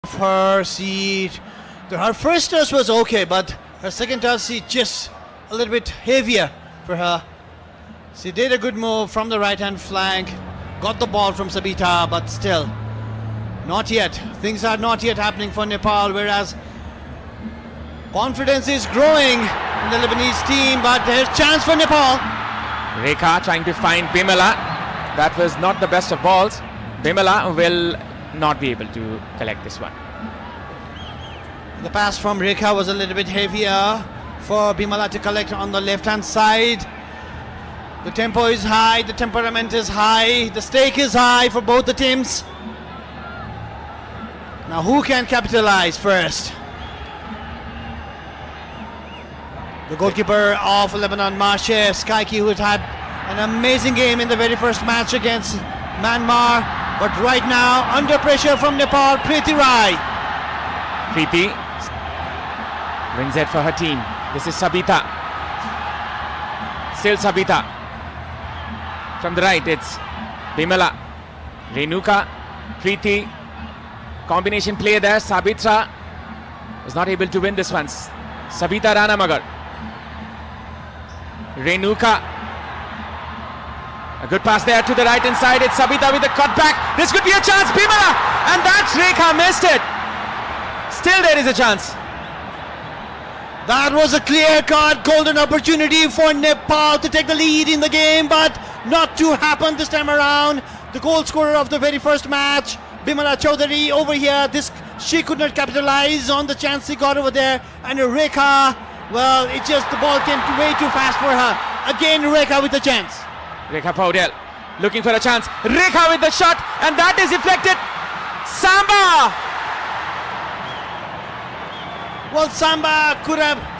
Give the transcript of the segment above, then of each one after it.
Her her first touch was okay, but her second touch just a little bit heavier for her. She did a good move from the right hand flank, got the ball from Sabita, but still not yet. Things are not yet happening for Nepal, whereas confidence is growing in the Lebanese team, but there's chance for Nepal. Rekha trying to find Bimala. That was not the best of balls. Bimala will not be able to collect this one. The pass from Rekha was a little bit heavier for Bimala to collect on the left hand side. The tempo is high, the temperament is high, the stake is high for both the teams. Now who can capitalize first? The goalkeeper of Lebanon, Marshe Skaiki, who had an amazing game in the very first match against Myanmar, but right now under pressure from Nepal, Preeti Rai. Preeti brings it for her team. This is Sabita. Still Sabita. From the right, it's Bimala, Renuka, Preeti. Combination play there. Sabitra was not able to win this one. Sabita Ranamagar. Renuka. A good pass there to the right hand side. It's Sabita with the cutback. This could be a chance. Bimala. And that's Rekha missed it. Still there is a chance. That was a clear-cut golden opportunity for Nepal to take the lead in the game, but not to happen this time around. The goal scorer of the very first match, Bimala Chaudhary, over here, she could not capitalize on the chance she got over there. And Rekha, well, the ball came way too fast for her. Again, Rekha with the chance. Rekha Paudel looking for a chance. Rekha with the shot, and that is deflected. Samba! Well, Samba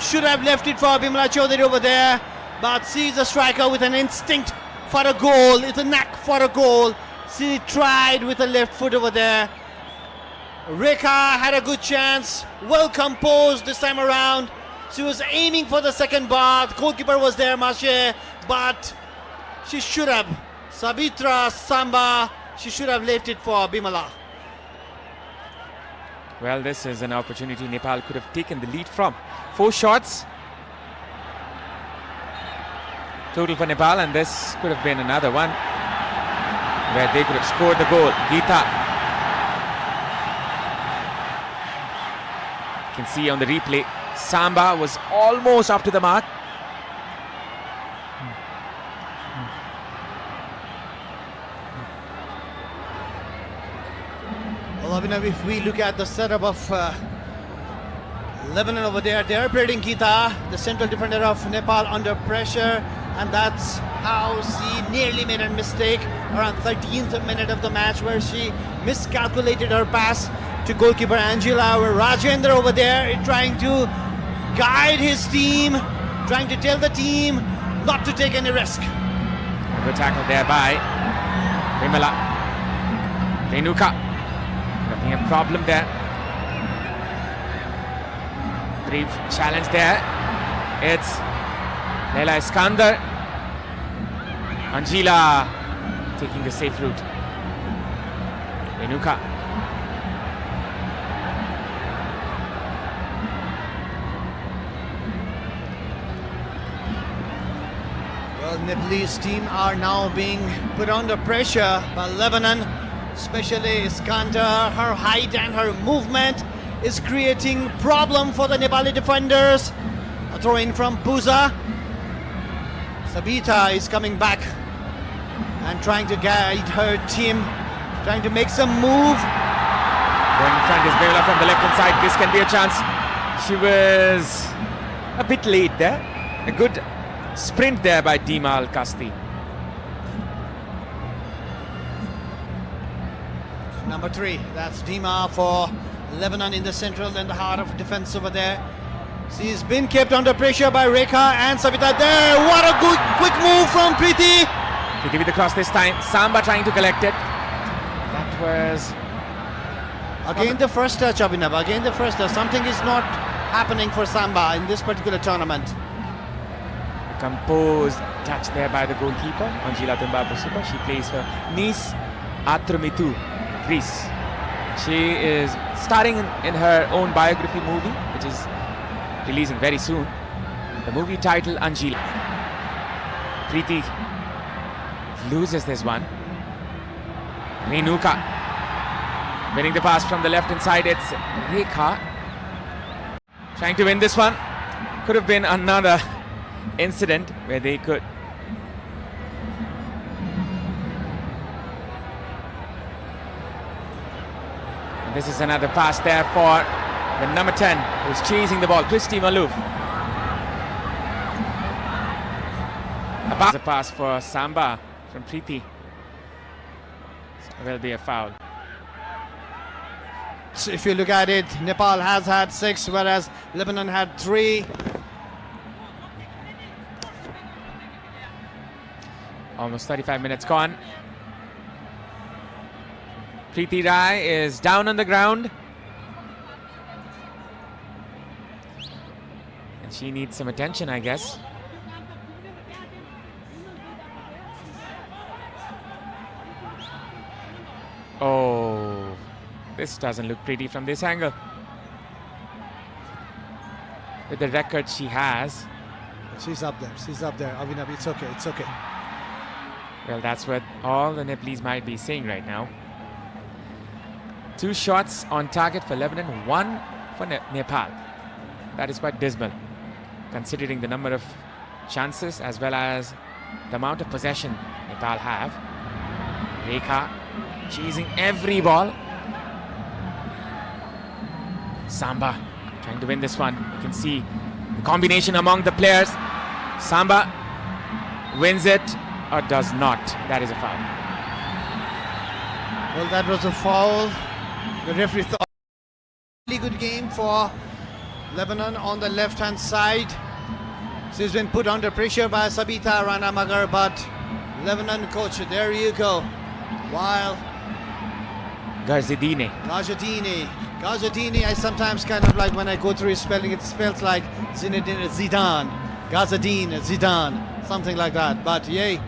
should have left it for Bimala Chaudhary over there, but she's a striker with an instinct for a goal. It's a knack for a goal. She tried with the left foot over there. Rekha had a good chance, well composed this time around. She was aiming for the second bar. The goalkeeper was there, Marshe, but she should have. Sabitra Samba, she should have left it for Bimala. Well, this is an opportunity Nepal could have taken the lead from. 4 shots total for Nepal, and this could have been another one where they could have scored the goal. Geeta. You can see on the replay, Samba was almost up to the mark. Well, Abhinav, if we look at the setup of Lebanon over there, they're playing Geeta, the central defender of Nepal, under pressure, and that's how she nearly made a mistake around 13th minute of the match, where she miscalculated her pass to goalkeeper Angela, where Rajendra over there is trying to guide his team, trying to tell the team not to take any risk. A good tackle there by Bimala. Renuka. Having a problem there. Brief challenge there. It's Leila Iskander. Angela taking the safe route. Renuka. Well, Nepalese team are now being put under pressure by Lebanon. Especially Iskander, her height and her movement is creating problem for the Nepali defenders. A throw in from Puza. Sabita is coming back and trying to guide her team, trying to make some move. Going in front is Bimala from the left hand side. This can be a chance. She was a bit late there. A good sprint there by Dima Al-Kasti. Number 3, that's Dima for Lebanon in the central and the heart of defense over there. She's been kept under pressure by Rekha and Sabita there. What a good quick move from Preeti. Preeti with the cross this time. Samba trying to collect it. That was again the first touch, Abhinav. Again the first touch. Something is not happening for Samba in this particular tournament. Composed touch there by the goalkeeper, Angela Dumba Busupa. She plays for Nice Atromitu, Greece. She is starring in her own biography movie, which is releasing very soon. The movie title Anjila. Preeti loses this one. Renuka winning the pass from the left hand side. It's Rekha trying to win this one. Could have been another incident where they could. And this is another pass there for the number 10 who's chasing the ball, Fisty Malouf. A pass for Samba from Preeti. So will be a foul. So if you look at it, Nepal has had 6, whereas Lebanon had 3. Almost 35 minutes gone. Preeti Rai is down on the ground. And she needs some attention, I guess. Oh, this doesn't look pretty from this angle. With the record she has. She's up there, Avinabi, it's okay, it's okay. Well, that's what all the Nepalese might be saying right now. 2 shots on target for Lebanon, 1 for Nepal. That is quite dismal, considering the number of chances as well as the amount of possession Nepal have. Rekha chasing every ball. Samba trying to win this one. You can see the combination among the players. Samba wins it or does not. That is a foul. Well, that was a foul. The referee thought really good game for Lebanon on the left hand side. She's been put under pressure by Sabita Ranamagar, but Lebanon coach, there you go. While Gazadine, I sometimes kind of like when I go through his spelling, it spells like Zinedine Zidane, Gazadine, Zidane, something like that. But yay,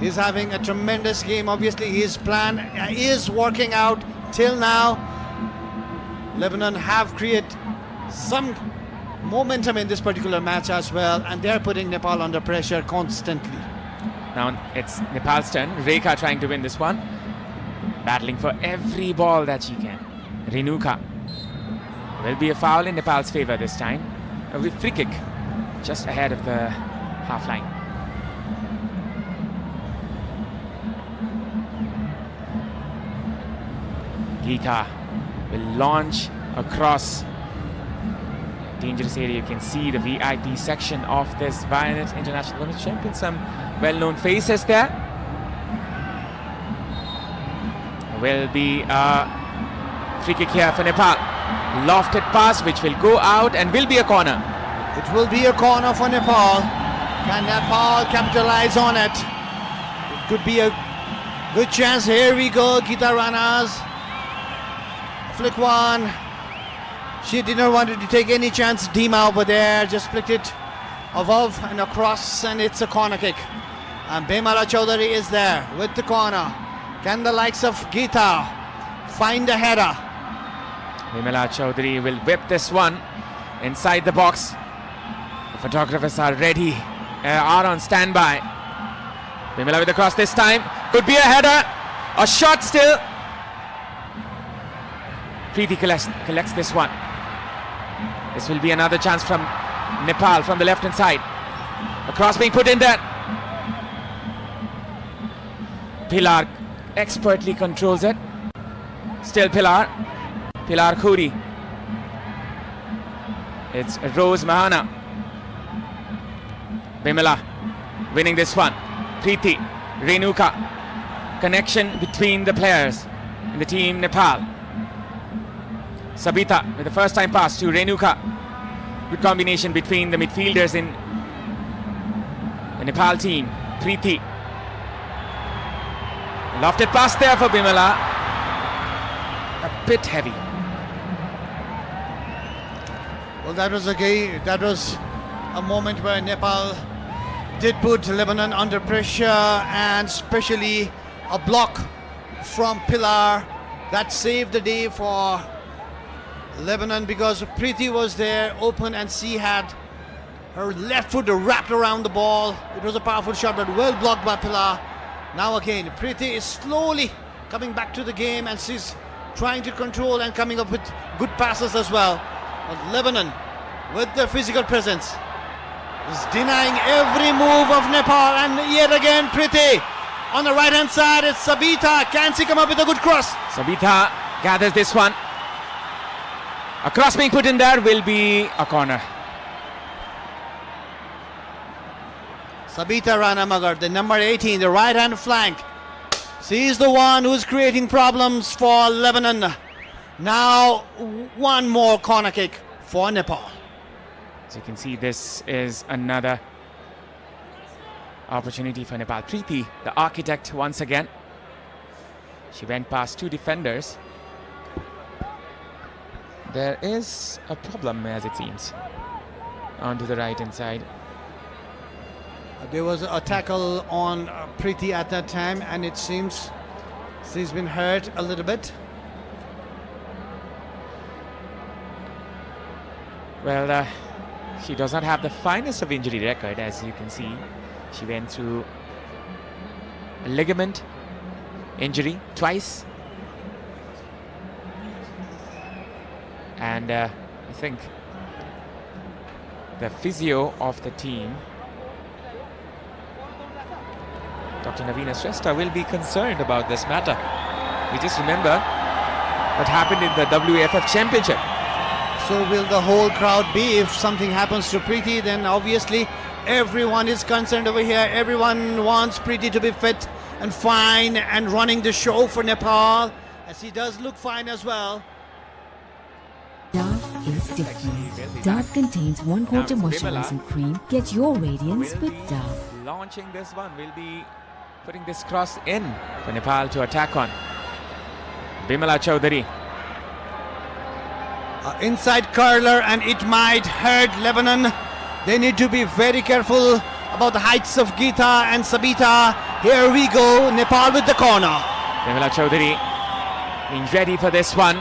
he's having a tremendous game. Obviously, his plan is working out till now. Lebanon have created some momentum in this particular match as well, and they're putting Nepal under pressure constantly. Now it's Nepal's turn. Rekha trying to win this one, battling for every ball that she can. Renuka will be a foul in Nepal's favor this time. A free kick just ahead of the half line. Geeta will launch across dangerous area. You can see the VIP section of this Violet International Women's Champion. Some well-known faces there. Will be a free kick here for Nepal. Lofted pass which will go out and will be a corner. It will be a corner for Nepal. Can Nepal capitalize on it? It could be a good chance. Here we go. Geeta Rana's flick one. She did not want to take any chance. Dima over there just flicked it above and across, and it's a corner kick. And Bimala Chaudhary is there with the corner. Can the likes of Geeta find a header? Bimala Chaudhary will whip this one inside the box. The photographers are ready, are on standby. Bimala with the cross this time. Could be a header. A shot still. Preeti collects this one. This will be another chance from Nepal from the left hand side. A cross being put in there. Pilar expertly controls it. Still Pilar Khoury. It's Rose Mahana. Bimala winning this one. Preeti, Renuka. Connection between the players in the team Nepal. Sabita with the first time pass to Renuka. Good combination between the midfielders in the Nepal team. Preeti. Lofted pass there for Bimala. A bit heavy. Well, that was a moment where Nepal did put Lebanon under pressure, and especially a block from Pilar That saved the day for Lebanon because Preeti was there open and she had her left foot wrapped around the ball. It was a powerful shot but well blocked by Pilar. Now again Preeti is slowly coming back to the game and she's trying to control and coming up with good passes as well. But Lebanon with their physical presence is denying every move of Nepal, and yet again Preeti on the right hand side. It's Sabita. Can she come up with a good cross? Sabita gathers this one. A cross being put in there will be a corner. Sabita Rana Magar, the number 18, the right hand flank. She is the one who's creating problems for Lebanon. Now one more corner kick for Nepal. As you can see, this is another opportunity for Nepal. Preeti, the architect once again. She went past two defenders. There is a problem, as it seems, onto the right hand side. There was a tackle on Preeti at that time, and it seems she's been hurt a little bit. Well, she does not have the finest of injury record, as you can see. She went through a ligament injury twice. And I think the physio of the team, Dr. Navina Shrestha, will be concerned about this matter. We just remember what happened in the WFF Championship. So will the whole crowd be? If something happens to Preeti, then obviously everyone is concerned over here. Everyone wants Preeti to be fit and fine and running the show for Nepal, as he does look fine as well. Dove is different. Dove contains 1/4 moisturizing cream. Get your radiance with Dove. Launching this one, will be putting this cross in for Nepal to attack on. Bimala Chowdhury. Inside curler, and it might hurt Lebanon. They need to be very careful about the heights of Geeta and Sabita. Here we go, Nepal with the corner. Bimala Chowdhury being ready for this one.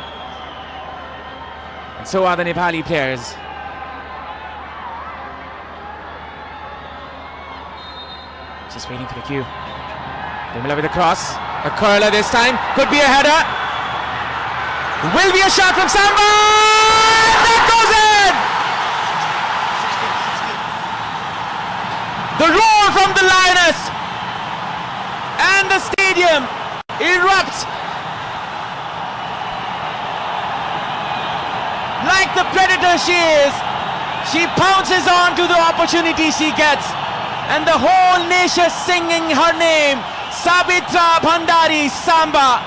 And so are the Nepali players. Just waiting for the cue. Bimala with a cross. A curler this time. Could be a header. Will be a shot from Samba. That goes in! The roar from the Lioness. And the stadium erupts. Like the predator she is, she pounces on to the opportunity she gets, and the whole nation singing her name, Sabitra Bhandari Samba.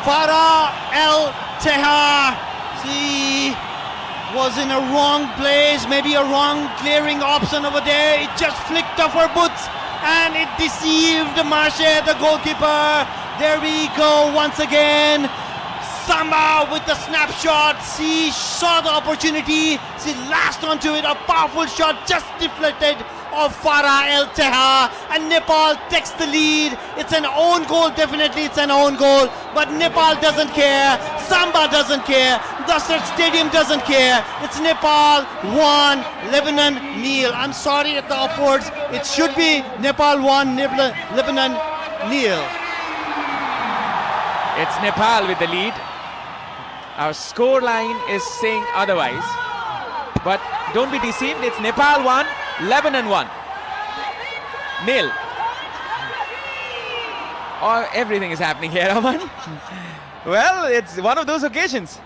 Farah El Tehar, she was in a wrong place, maybe a wrong clearing option over there. It just flicked off her boots and it deceived Marche, the goalkeeper. There we go once again. Samba with the snapshot. She saw the opportunity, she lashed onto it. A powerful shot just deflected of Farah El Tehar, and Nepal takes the lead. It's an own goal, definitely it's an own goal, but Nepal doesn't care, Samba doesn't care, the stadium doesn't care. It's Nepal 1, Lebanon 0. I'm sorry at the upwards, it should be Nepal 1, Lebanon 0. It's Nepal with the lead. Our score line is saying otherwise, but don't be deceived. It's Nepal 1, Lebanon 1. 0. Oh, everything is happening here, Aman. Well, it's one of those occasions.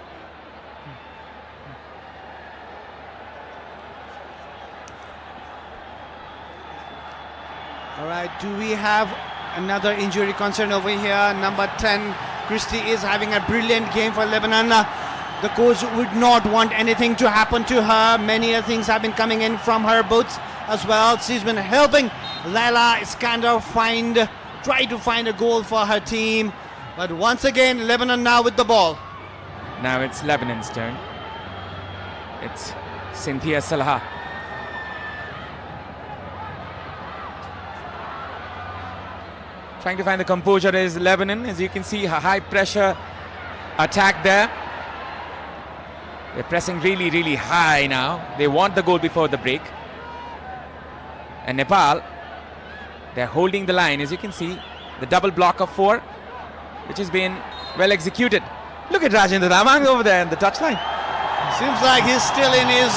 All right, do we have another injury concern over here? Number 10, Christie, is having a brilliant game for Lebanon. The coach would not want anything to happen to her. Many things have been coming in from her boots as well. She's been helping Laila Iskander try to find a goal for her team. But once again, Lebanon now with the ball. Now it's Lebanon's turn. It's Cynthia Salha. Trying to find the composure is Lebanon. As you can see, a high pressure attack there. They're pressing really, really high now. They want the goal before the break. And Nepal, they're holding the line. As you can see, the double block of 4, which has been well executed. Look at Rajendra Damang over there in the touchline. Seems like he's still in his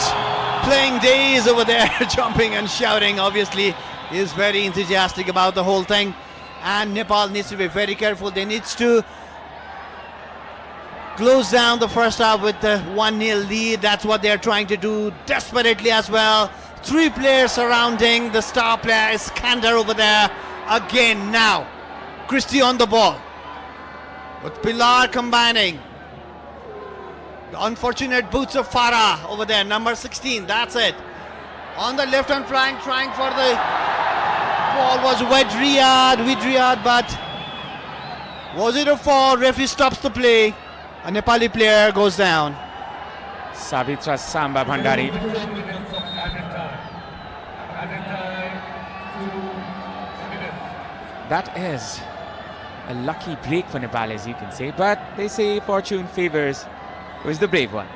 playing days over there, jumping and shouting. Obviously, he's very enthusiastic about the whole thing. And Nepal needs to be very careful. They need to close down the first half with the 1-0 lead. That's what they're trying to do desperately as well. 3 players surrounding the star player, Slender over there. Again now, Fisty on the ball. With Pilar combining. The unfortunate boots of Farah over there, number 16, that's it. On the left hand flank, trying for the ball was Widriyad, but was it a foul? Referee stops the play. A Nepali player goes down. Sabitra Samba Bhandari. That is a lucky break for Nepal, as you can say, but they say fortune favors who is the brave one.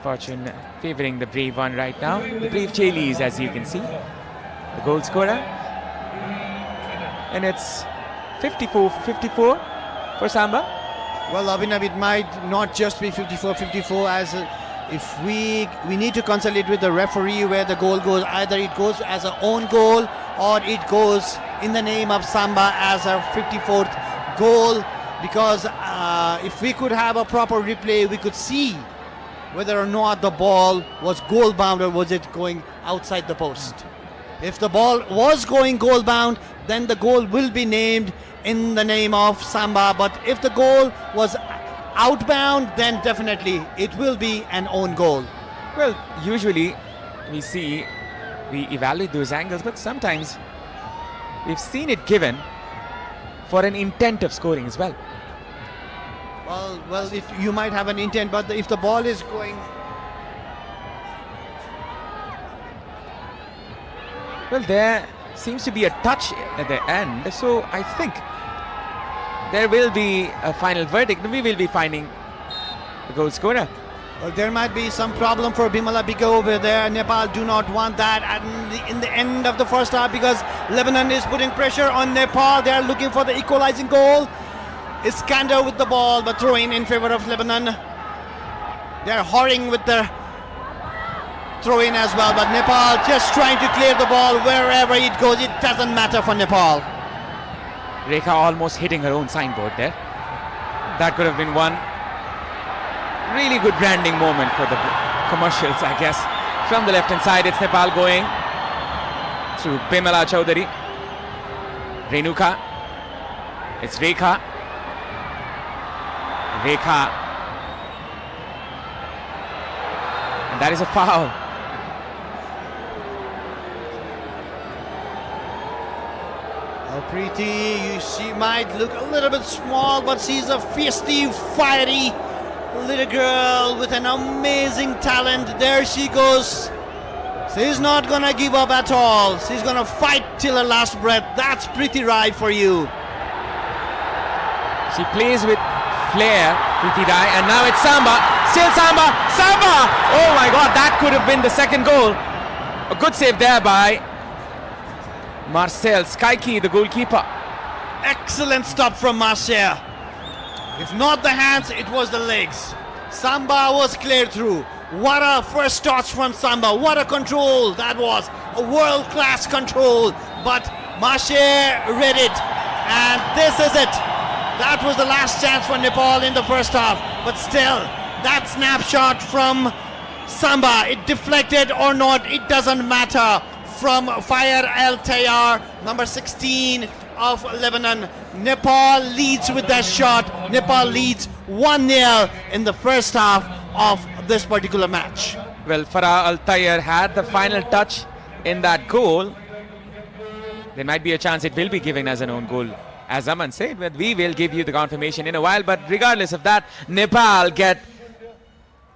Fortune favoring the brave one right now. The brave Chailis, as you can see, the goal scorer. And it's 54-54 for Samba. Well, Abhinav, it might not just be 54-54, as if we need to consultate with the referee where the goal goes. Either it goes as an own goal or it goes in the name of Samba as a 54th goal, because if we could have a proper replay, we could see whether or not the ball was goal bound or was it going outside the post. If the ball was going goal bound, then the goal will be named in the name of Samba, but if the goal was outbound, then definitely it will be an own goal. Well, usually we evaluate those angles, but sometimes we've seen it given for an intent of scoring as well. Well, if you might have an intent, but if the ball is going... Well, there seems to be a touch at the end, so I think there will be a final verdict. We will be finding the goal scorer. Well, there might be some problem for Bimala Bika over there. Nepal do not want that in the end of the first half, because Lebanon is putting pressure on Nepal. They are looking for the equalizing goal. It's Slender with the ball, but throwing in favor of Lebanon. They are hurrying with the throw-in as well, but Nepal just trying to clear the ball wherever it goes. It doesn't matter for Nepal. Rekha almost hitting her own signboard there. That could have been one really good branding moment for the commercials, I guess. From the left-hand side, it's Nepal going through Bimala Chaudhary. Renuka. It's Rekha. And that is a foul. Preeti, she might look a little bit small, but she's a feisty, fiery little girl with an amazing talent. There she goes. She's not gonna give up at all. She's gonna fight till her last breath. That's pretty right for you. She plays with flair, Preeti Rai, and now it's Samba. Still Samba. Oh my God, that could have been the second goal. A good save there by Marcel Skaiki, the goalkeeper. Excellent stop from Marcel. If not the hands, it was the legs. Samba was cleared through. What a first touch from Samba. What a control that was. A world-class control. But Marcel read it. And this is it. That was the last chance for Nepal in the first half. But still, that snapshot from Samba, it deflected or not, it doesn't matter. From Fire El Tayar, number 16 of Lebanon. Nepal leads with that shot. Nepal leads 1-0 in the first half of this particular match. Well, Farah Al Tayar had the final touch in that goal. There might be a chance it will be given as an own goal, as Aman said, but we will give you the confirmation in a while. But regardless of that, Nepal get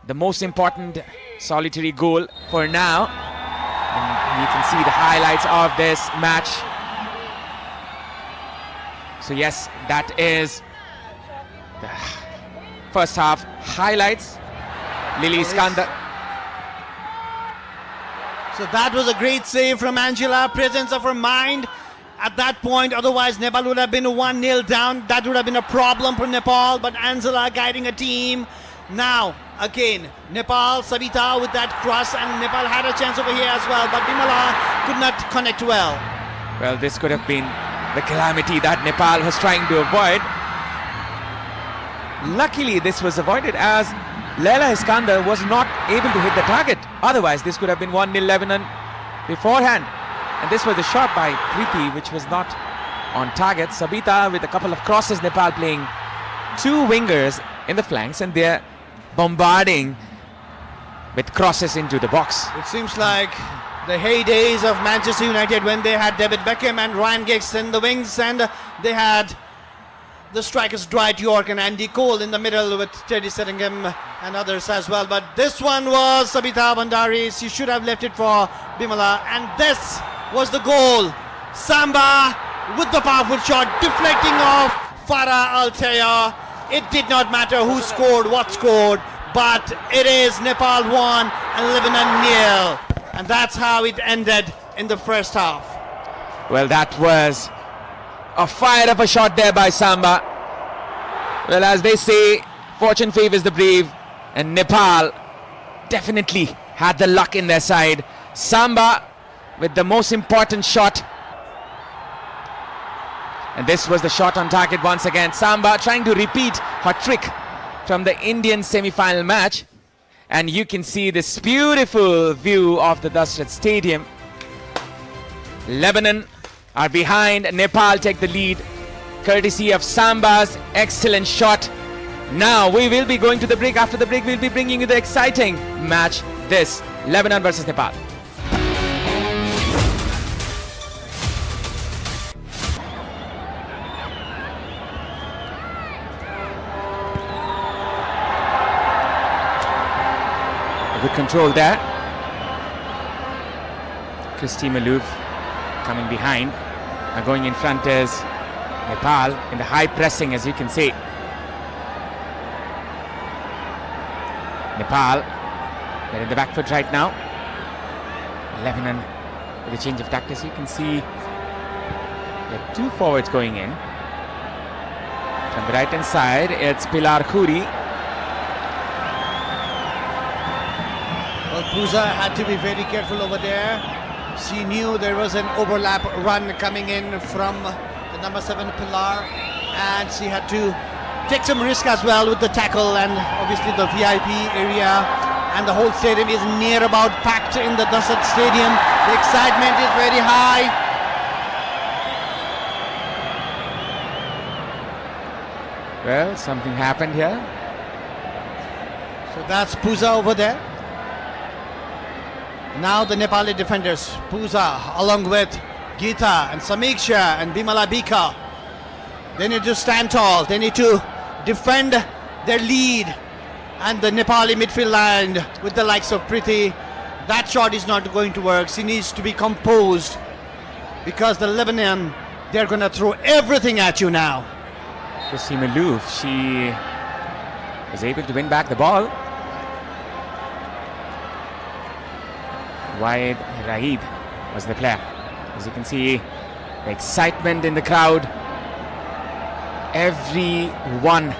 the most important solitary goal for now. And you can see the highlights of this match. So yes, that is the first half highlights. Lily Iskander. So that was a great save from Angela. Presence of her mind at that point. Otherwise, Nepal would have been 1-0 down. That would have been a problem for Nepal. But Angela guiding a team. Now, again, Nepal, Sabita with that cross. And Nepal had a chance over here as well. But Bimala could not connect well. Well, this could have been the calamity that Nepal was trying to avoid. Luckily, this was avoided as Leila Iskander was not able to hit the target. Otherwise, this could have been 1-0 Lebanon beforehand. And this was a shot by Preeti, which was not on target. Sabita with a couple of crosses. Nepal playing two wingers in the flanks, and they're bombarding with crosses into the box. It seems like the heydays of Manchester United when they had David Beckham and Ryan Giggs in the wings, and they had the strikers Dwight York and Andy Cole in the middle with Teddy Sheringham and others as well. But this one was Sabita Bandari. She should have left it for Bimala, and this was the goal. Samba with the powerful shot, deflecting off Farah Altaya. It did not matter who scored, what scored, but it is Nepal 1 and Lebanon 0. And that's how it ended in the first half. Well, that was a fire of a shot there by Samba. Well, as they say, fortune favors the brave, and Nepal definitely had the luck in their side. Samba with the most important shot, and this was the shot on target once again. Samba trying to repeat her trick from the Indian semi-final match, and you can see this beautiful view of the Dasrat Stadium. Lebanon are behind, Nepal take the lead courtesy of Samba's excellent shot. Now we will be going to the break. After the break, we'll be bringing you the exciting match, this Lebanon versus Nepal. Good control there. Christy Malouf coming behind. Now going in front is Nepal in the high pressing, as you can see. Nepal, they're in the back foot right now. Lebanon with a change of tactics. You can see there are two forwards going in. From the right hand side, it's Pilar Khoury. Well, Pooja had to be very careful over there. She knew there was an overlap run coming in from the number 7 Pilar, and she had to take some risk as well with the tackle, and obviously the VIP area and the whole stadium is near about packed in the Dasrat Stadium. The excitement is very high. Well, something happened here. So that's Pooja over there. Now the Nepali defenders, Pooja along with Geeta and Samiksha and Bimala Bika. They need to stand tall, they need to defend their lead, and the Nepali midfield line with the likes of Preeti, that shot is not going to work. She needs to be composed because the Lebanon, they're going to throw everything at you now. Christy Malouf, she was able to win back the ball. Waid Raid was the player. As you can see, the excitement in the crowd. Everyone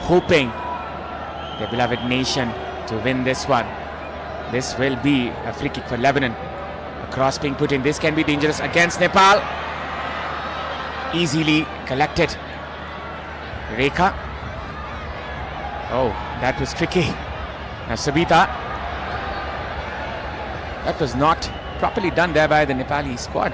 hoping their beloved nation to win this one. This will be a free kick for Lebanon. A cross being put in. This can be dangerous against Nepal. Easily collected. Rekha. Oh, that was tricky. Now Sabita. That was not properly done there by the Nepali squad.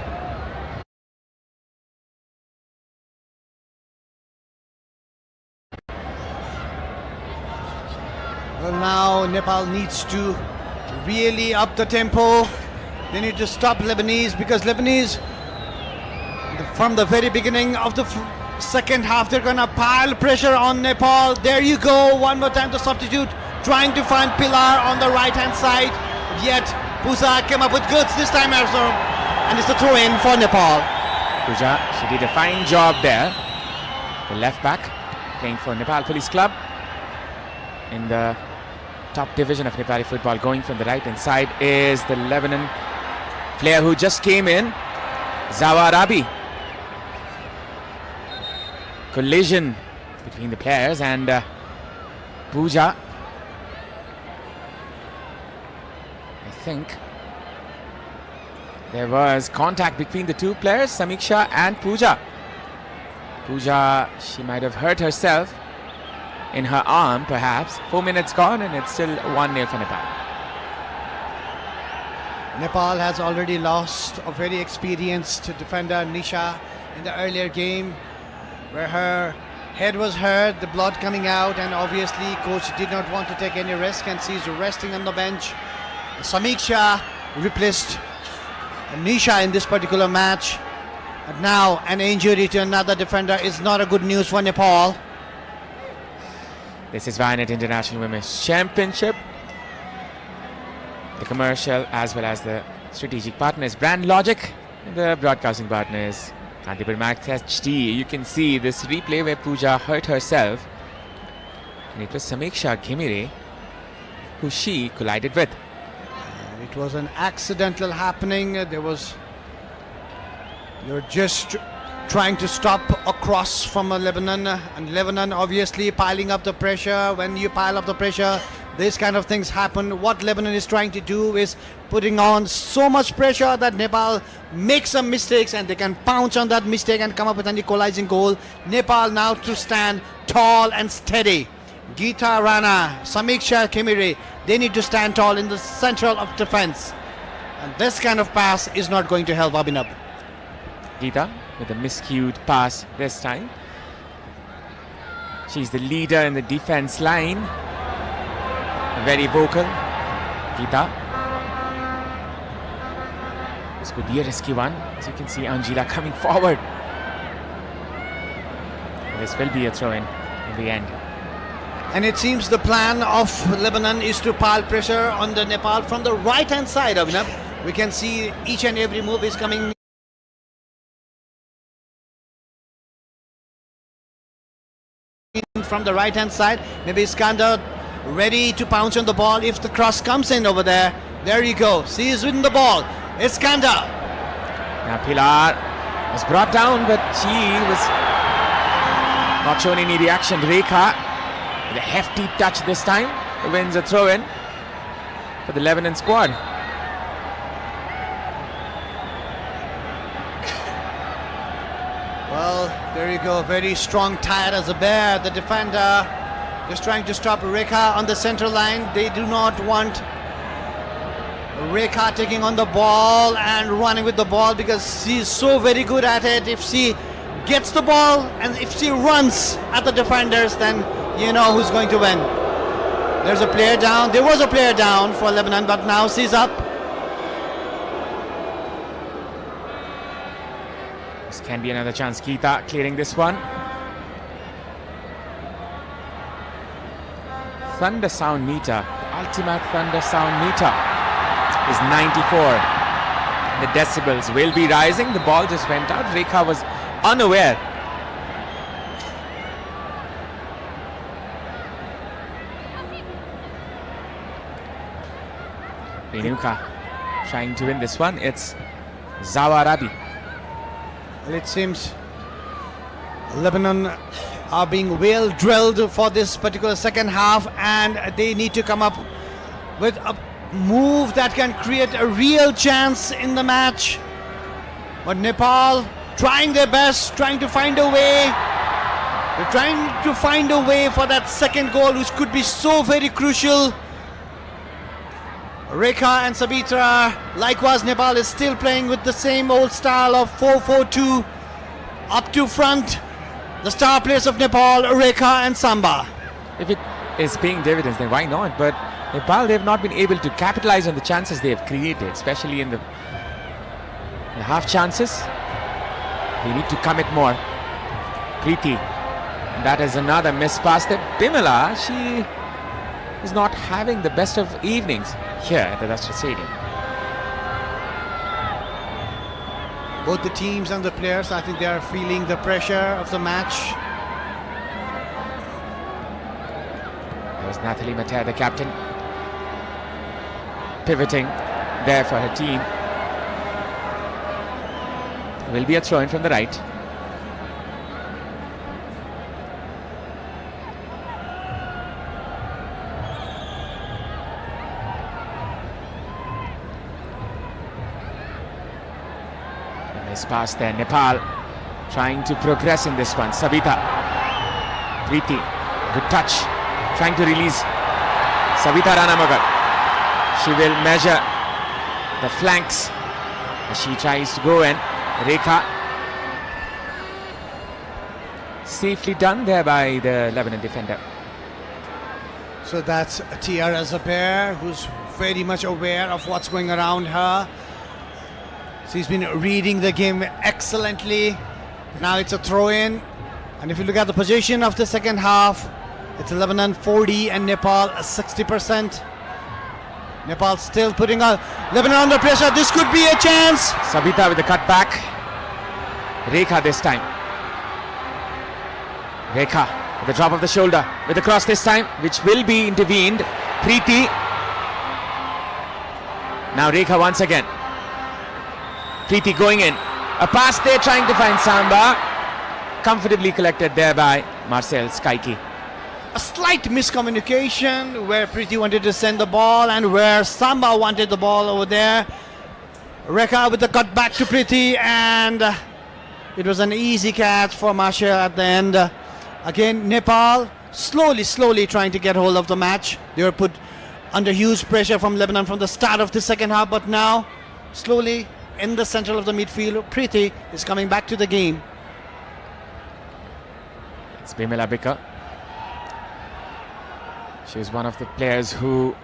Well, now Nepal needs to really up the tempo. They need to stop Lebanese, because Lebanese, from the very beginning of the second half, they're gonna pile pressure on Nepal. There you go, one more time the substitute, trying to find Pilar on the right hand side. Yet Pooja came up with goods this time also, and it's a throw in for Nepal. Pooja, she did a fine job there. the left back, playing for Nepal Police Club in the top division of Nepali football. Going from the right hand side is the Lebanon player who just came in, Zawarabi. Collision between the players, and Pooja, I think there was contact between the two players, Samiksha and Pooja. Pooja, she might have hurt herself in her arm perhaps. 4 minutes gone and it's still 1-0 for Nepal. Nepal has already lost a very experienced defender, Nisha, in the earlier game, where her head was hurt, the blood coming out, and obviously coach did not want to take any risk, and she's resting on the bench. Samiksha replaced Nisha in this particular match, and now an injury to another defender is not a good news for Nepal. This is Vianet International Women's Championship. The commercial as well as the strategic partners Brand Logic, and the broadcasting partners Kantipur Max HD. You can see this replay where Pooja hurt herself, and it was Samiksha Ghimire who she collided with. It was an accidental happening. You're just trying to stop a cross from Lebanon, and Lebanon obviously piling up the pressure. When you pile up the pressure, these kind of things happen. What Lebanon is trying to do is putting on so much pressure that Nepal makes some mistakes, and they can pounce on that mistake and come up with an equalizing goal. Nepal now to stand tall and steady. Geeta Rana, Samiksha Ghimire, they need to stand tall in the central of defense, and this kind of pass is not going to help Abhinav. Geeta with a miscued pass this time. She's the leader in the defense line. Very vocal, Geeta. This could be a risky one. As you can see, Anjila coming forward. This will be a throw-in the end. And it seems the plan of Lebanon is to pile pressure on the Nepal from the right-hand side, Abhinav. We can see each and every move is coming in from the right-hand side. Maybe Iskander ready to pounce on the ball if the cross comes in over there. There you go. She's winning the ball. Iskander. Now Pilar was brought down, but she was not showing any reaction. Rekha with a hefty touch this time wins a throw-in for the Lebanon squad. Well, there you go. Very strong, tired as a bear. The defender just trying to stop Rekha on the central line. They do not want Rekha taking on the ball and running with the ball, because she's so very good at it. If she gets the ball and if she runs at the defenders, then you know who's going to win. There's a player down. There was a player down for Lebanon, but now she's up. This can be another chance. Geeta clearing this one. Thunder sound meter, the ultimate thunder sound meter is 94. The decibels will be rising. The ball just went out. Rekha was unaware. Renuka trying to win this one. It's Zawarabi. Well, it seems Lebanon are being well drilled for this particular second half, and they need to come up with a move that can create a real chance in the match. But Nepal trying their best, trying to find a way. They're trying to find a way for that second goal, which could be so very crucial. Rekha and Sabitra, likewise Nepal is still playing with the same old style of 4-4-2. Up to front, the star players of Nepal, Rekha and Samba. If it is paying dividends, then why not? But Nepal, they have not been able to capitalize on the chances they have created, especially in the half chances. They need to commit more. Preeti, and that is another miss pass. That Bimala, she is not having the best of evenings here at the Dastra Stadium. Both the teams and the players, I think they are feeling the pressure of the match. was Nathalie Mater, the captain, pivoting there for her team. Will be a throw-in from the right. Nice pass there. Nepal trying to progress in this one. Sabita, Preeti, good touch, trying to release Sabita Ranamagar. She will measure the flanks as she tries to go in. Rekha, safely done there by the Lebanon defender. So that's Tiara Zaber, who's very much aware of what's going around her. She's been reading the game excellently. Now it's a throw-in. And if you look at the position of the second half, it's Lebanon 40 and Nepal 60%. Nepal still putting Lebanon under pressure. This could be a chance. Sabita with the cut back. Rekha this time. Rekha with the drop of the shoulder, with the cross this time, which will be intervened. Preeti. Now Rekha once again. Preeti going in. A pass there, trying to find Samba. Comfortably collected there by Marcel Skaiki. A slight miscommunication where Preeti wanted to send the ball and where Samba wanted the ball over there. Rekha with the cut back to Preeti, and it was an easy catch for Marshall at the end. Again, Nepal slowly trying to get hold of the match. They were put under huge pressure from Lebanon from the start of the second half, but now slowly in the center of the midfield, Preeti is coming back to the game. It's Bimela Bika. She's one of the players who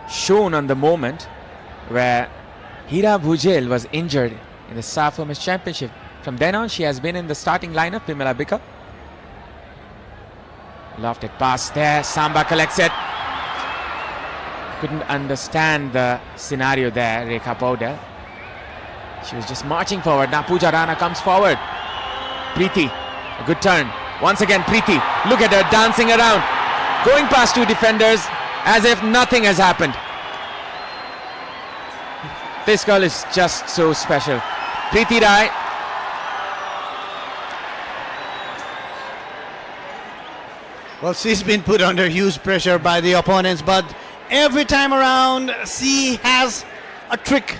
shone on the moment where Hira Bhujel was injured in the SAF Women's Championship. From then on, she has been in the starting lineup, Bimela Bika. Lofted pass there, Samba collects it. Couldn't understand the scenario there, Rekha Paudel. She was just marching forward. Now Pooja Rana comes forward. Preeti, a good turn. Once again, Preeti, look at her dancing around, going past two defenders as if nothing has happened. This girl is just so special. Preeti Rai. Well, she's been put under huge pressure by the opponents, but every time around she has a trick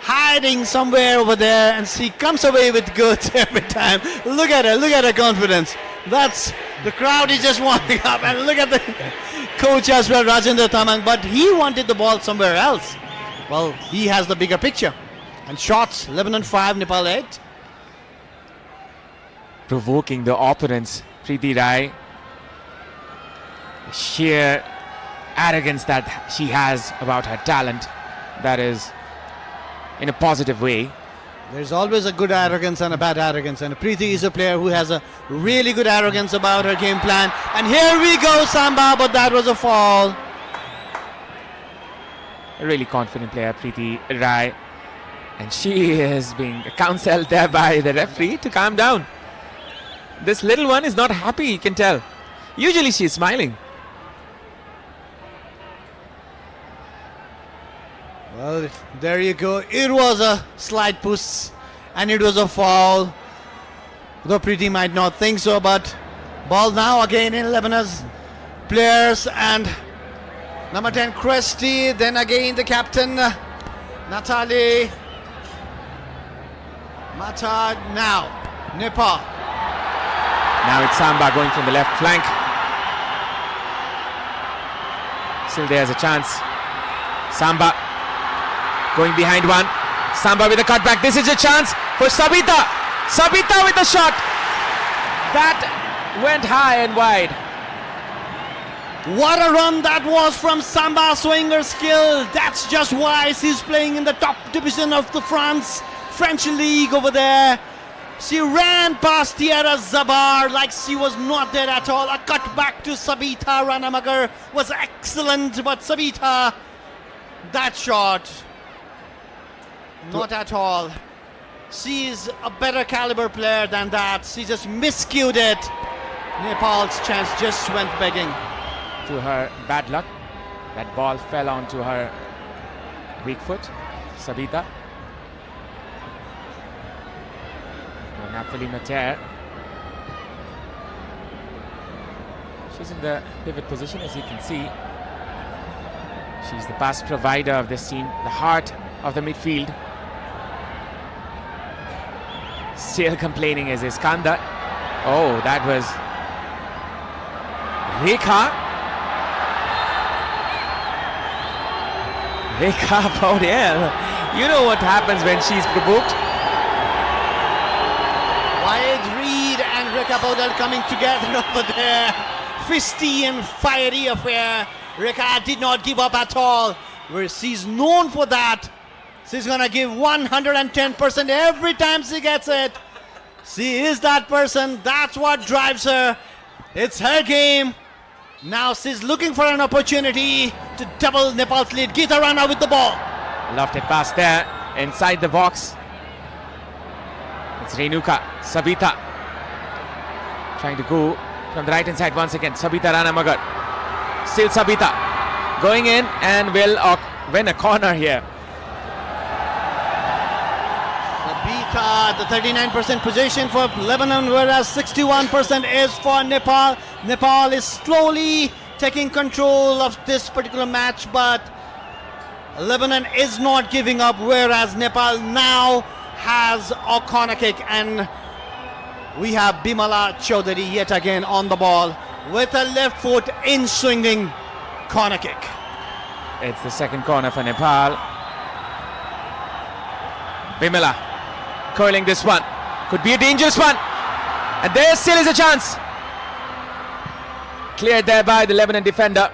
hiding somewhere over there, and she comes away with goods every time. Look at her confidence. That's the crowd is just warming up, and look at the coach as well, Rajendra Tamang, but he wanted the ball somewhere else. Well, he has the bigger picture. And shots, Lebanon 5, Nepal 8. Provoking the opponents, Preeti Rai. Sheer arrogance that she has about her talent, that is in a positive way. There's always a good arrogance and a bad arrogance, and Preeti is a player who has a really good arrogance about her game plan. And here we go, Samba, but that was a fall. A really confident player, Preeti Rai, and she is being counseled there by the referee to calm down. This little one is not happy, you can tell. Usually she's smiling. Well, there you go. It was a slight push and it was a foul. Though Preeti might not think so, but ball now again in Lebanon's players, and number 10 Christy, then again the captain Natalie Mata. Now Nepal. Now it's Samba going from the left flank. Still there's a chance. Samba going behind one. Samba with a cutback. This is a chance for Sabita. Sabita with a shot. That went high and wide. What a run that was from Samba, showing her skill. That's just why she's playing in the top division of the French league over there. She ran past Tiara Zabar like she was not there at all. A cut back to Sabita Ranamagar was excellent, but Sabita, that shot, not at all. She is a better caliber player than that. She just miscued it. Nepal's chance just went begging. To her bad luck, that ball fell onto her weak foot, Sabita. Napoli Mater. She's in the pivot position, as you can see. She's the pass provider of this team, the heart of the midfield. Still complaining is Iskandar. Oh, that was Rekha. Rekha Paudel. You know what happens when she's provoked. Wyatt Reed and Rekha Paudel coming together over there. Fisty and fiery affair. Rekha did not give up at all. Where she's known for that. She's gonna give 110% every time she gets it. She is that person. That's what drives her. It's her game. Now she's looking for an opportunity to double Nepal's lead. Geeta Rana with the ball. Lofted pass there inside the box. It's Renuka, Sabita. Trying to go from the right hand side once again. Sabita Rana Magar. Still Sabita. Going in and will win a corner here. Sabita, the 39% possession for Lebanon, whereas 61% is for Nepal. Nepal is slowly taking control of this particular match, but Lebanon is not giving up, whereas Nepal now has a corner kick, and we have Bimala Chaudhary yet again on the ball with a left foot in swinging corner kick. It's the second corner for Nepal. Bimala curling this one. Could be a dangerous one. And there still is a chance. Cleared there by the Lebanon defender.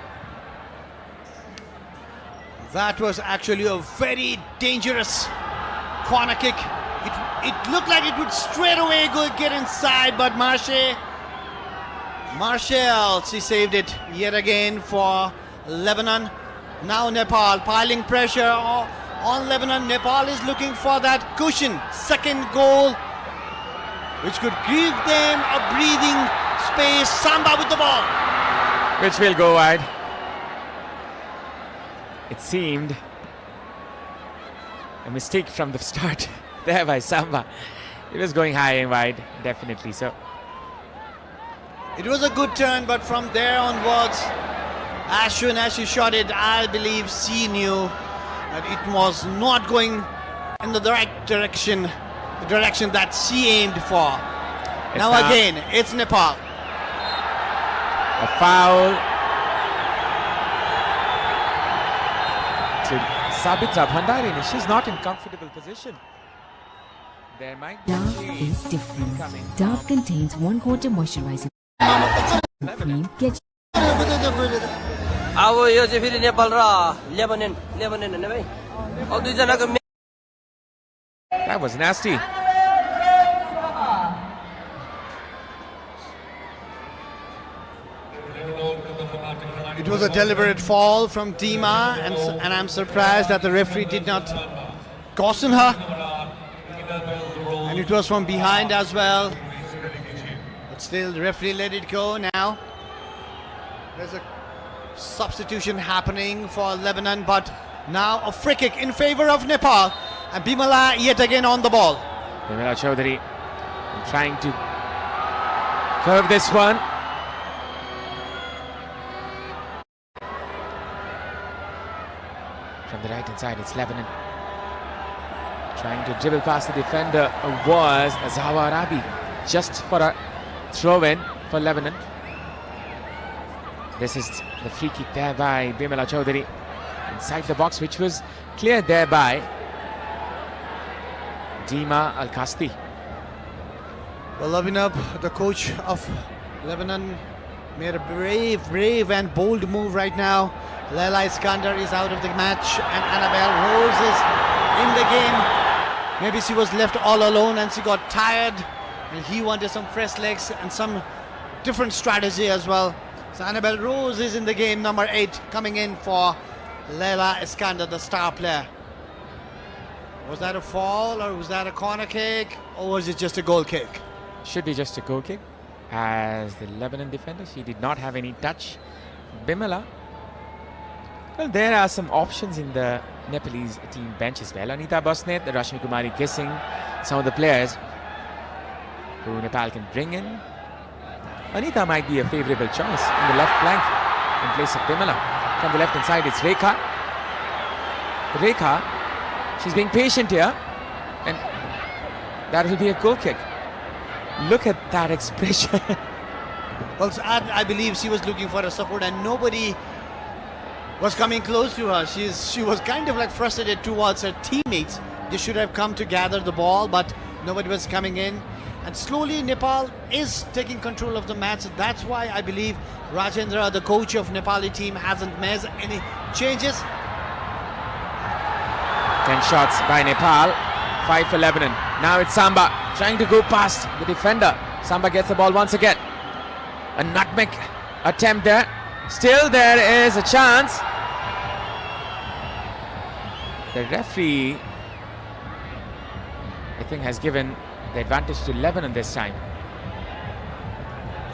That was actually a very dangerous corner kick. It looked like it would straight away get inside, but Marshall, she saved it yet again for Lebanon. Now Nepal piling pressure on Lebanon. Nepal is looking for that cushion, second goal, which could give them a breathing space. Samba with the ball, which will go wide. It seemed a mistake from the start there by Samba. It was going high and wide, definitely so. It was a good turn, but from there onwards, as soon as she shot it, I believe she knew that it was not going in the right direction, the direction that she aimed for. Now again, it's Nepal. A foul to Sabita Bhandari. She's not in comfortable position. There might be Dove is different. Dove contains 1/4 moisturizing cream. Get अब यो चाहिँ फेरि नेपाल र Lebanon हैन भाइ अब दुई जनाको That was nasty. It was a deliberate fall from Dima, and I'm surprised that the referee did not caution her. And it was from behind as well. But still, the referee let it go now. There's a substitution happening for Lebanon, but now a free kick in favor of Nepal. And Bimala yet again on the ball. Bimala Chaudhary trying to curve this one. From the right hand side, it's Lebanon. Trying to dribble past the defender was Zawa Arabi, just for a throw-in for Lebanon. This is the free kick there by Bimala Chaudhary inside the box, which was cleared there by Dima Al-Kasti. Well, Abhinab, the coach of Lebanon, made a brave and bold move right now. Laila Iskandar is out of the match, and Annabelle Rose is in the game. Maybe she was left all alone and she got tired, and he wanted some fresh legs and some different strategy as well. So Annabelle Rose is in the game, number 8, coming in for Laila Iskandar, the star player. Was that a fall, or was that a corner kick, or was it just a goal kick? Should be just a goal kick. as the Lebanon defender. She did not have any touch. Bimala. Well, there are some options in the Nepalese team bench as well. Anita Bosnet, the Rashmi Kumari guessing some of the players who Nepal can bring in. Anita might be a favourable choice in the left flank in place of Bimala. From the left hand side, it's Rekha. Rekha, she's being patient here, and that will be a goal kick. Look at that expression. Well, I believe she was looking for a support and nobody was coming close to her. She was kind of like frustrated towards her teammates. They should have come to gather the ball, but nobody was coming in. And slowly Nepal is taking control of the match. That's why I believe Rajendra, the coach of Nepali team, hasn't made any changes. 10 shots by Nepal, 5 for Lebanon. Now it's Samba trying to go past the defender. Samba gets the ball once again. A nutmeg attempt there. Still there is a chance. The referee, I think, has given the advantage to Lebanon this time.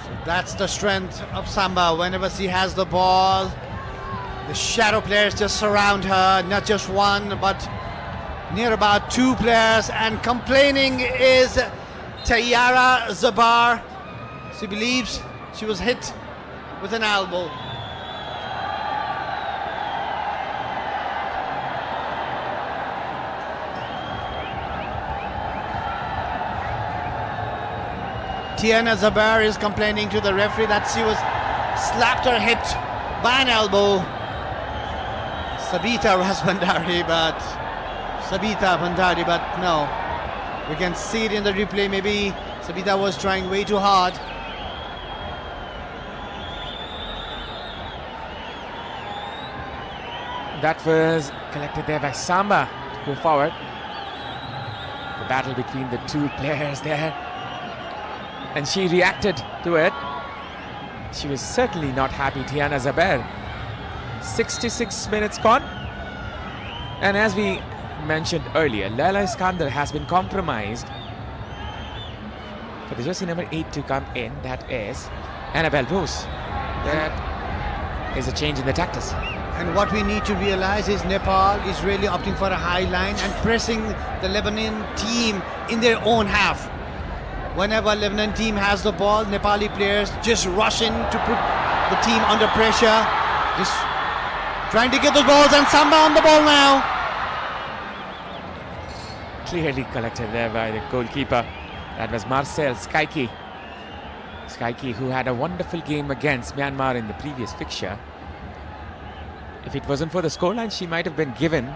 So that's the strength of Samba. Whenever she has the ball, the shadow players just surround her, not just one, but near about 2 players. And complaining is Tiana Zabar. She believes she was hit with an elbow. Tiana Zabar is complaining to the referee that she was slapped or hit by an elbow. Sabita Bandari, but no. We can see it in the replay. Maybe Sabita was trying way too hard. That was collected there by Samba to go forward. The battle between the 2 players there. And she reacted to it. She was certainly not happy, Tiana Zabar. 66 minutes gone. And as we mentioned earlier, Laila Iskander has been compromised for the jersey number 8 to come in. That is Annabelle Rose. That is a change in the tactics. And what we need to realize is Nepal is really opting for a high line and pressing the Lebanon team in their own half. Whenever Lebanon team has the ball, Nepali players just rush in to put the team under pressure. Just trying to get the balls, and Samba on the ball now. Clearly collected there by the goalkeeper. That was Marcel Skaiki. Skaiki, who had a wonderful game against Myanmar in the previous fixture. If it wasn't for the scoreline, she might have been given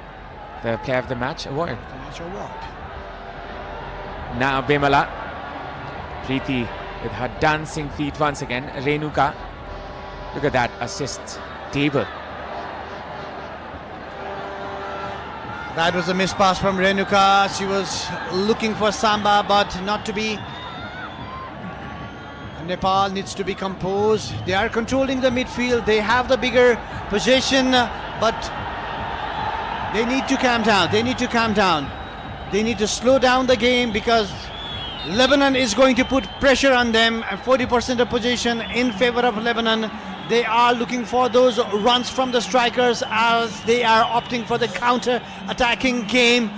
the Player of the Match award. Now Bimala. Preeti with her dancing feet once again. Renuka. Look at that assist table. That was a missed pass from Renuka. She was looking for Samba, but not to be. Nepal needs to be composed. They are controlling the midfield. They have the bigger possession, but they need to calm down. They need to calm down. They need to slow down the game because Lebanon is going to put pressure on them, and 40% of possession in favor of Lebanon. They are looking for those runs from the strikers as they are opting for the counter-attacking game.